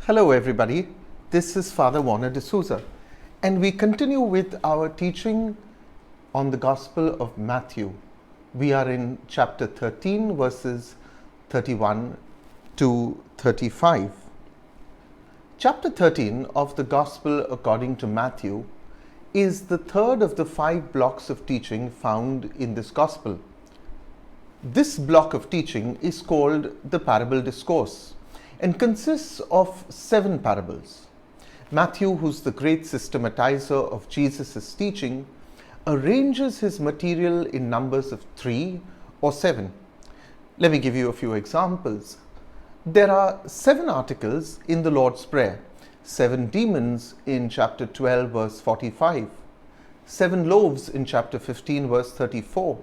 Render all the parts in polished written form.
Hello everybody, this is Father Warner D'Souza, and we continue with our teaching on the Gospel of Matthew. We are in chapter 13 verses 31 to 35. Chapter 13 of the Gospel according to Matthew is the third of the 5 blocks of teaching found in this Gospel. This block of teaching is called the Parable Discourse and consists of 7 parables. Matthew, who's the great systematizer of Jesus' teaching, arranges his material in numbers of 3 or 7. Let me give you a few examples. There are 7 articles in the Lord's Prayer, 7 demons in chapter 12 verse 45, 7 loaves in chapter 15 verse 34,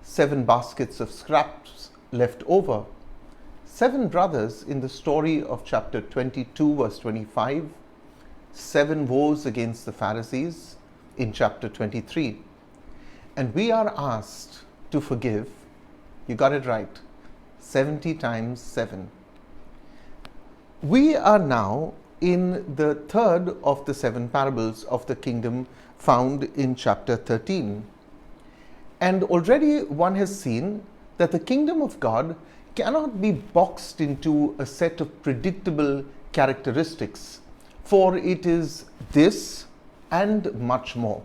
7 baskets of scraps left over, 7 brothers in the story of chapter 22 verse 25, 7 woes against the Pharisees in chapter 23. And we are asked to forgive, you got it right, 70 times 7. We are now in the third of the 7 parables of the kingdom found in chapter 13. And already one has seen that the kingdom of God cannot be boxed into a set of predictable characteristics, for it is this and much more.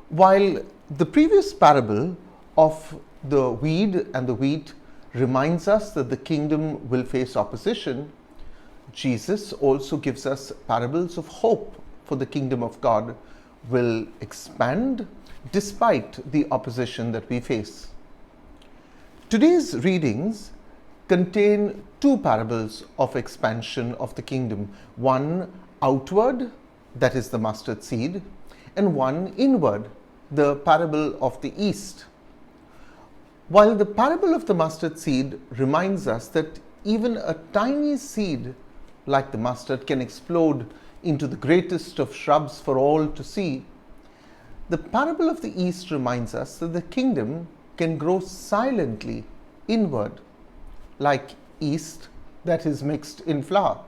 While the previous parable of the weed and the wheat reminds us that the kingdom will face opposition, Jesus also gives us parables of hope for the kingdom of God will expand despite the opposition that we face. Today's readings contain 2 parables of expansion of the kingdom, one outward, that is the mustard seed, and one inward, the parable of the east. While the parable of the mustard seed reminds us that even a tiny seed like the mustard can explode into the greatest of shrubs for all to see, the parable of the east reminds us that the kingdom can grow silently inward, like yeast that is mixed in flour.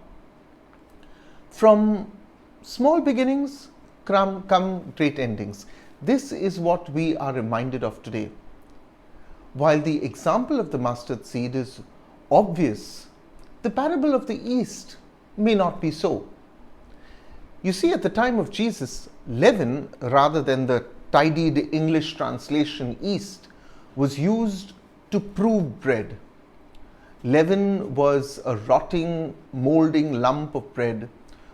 From small beginnings come great endings. This is what we are reminded of today. While the example of the mustard seed is obvious, the parable of the yeast may not be so. You see, at the time of Jesus, leaven, rather than the tidied English translation yeast, was used to prove bread. Leaven was a rotting, molding lump of bread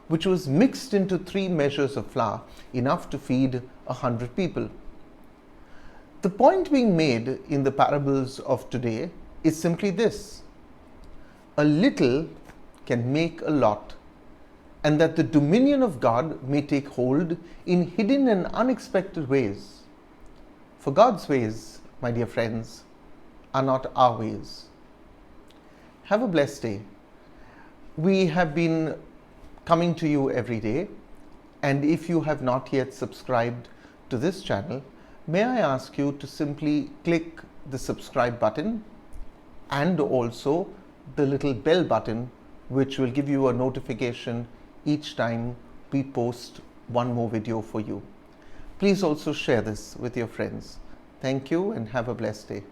which was mixed into 3 measures of flour, enough to feed 100 people. The point being made in the parables of today is simply this: a little can make a lot, and that the dominion of God may take hold in hidden and unexpected ways. For God's ways, my dear friends, are not our ways. Have a blessed day. We have been coming to you every day, and if you have not yet subscribed to this channel, may I ask you to simply click the subscribe button and also the little bell button, which will give you a notification each time we post one more video for you. Please also share this with your friends. Thank you and have a blessed day.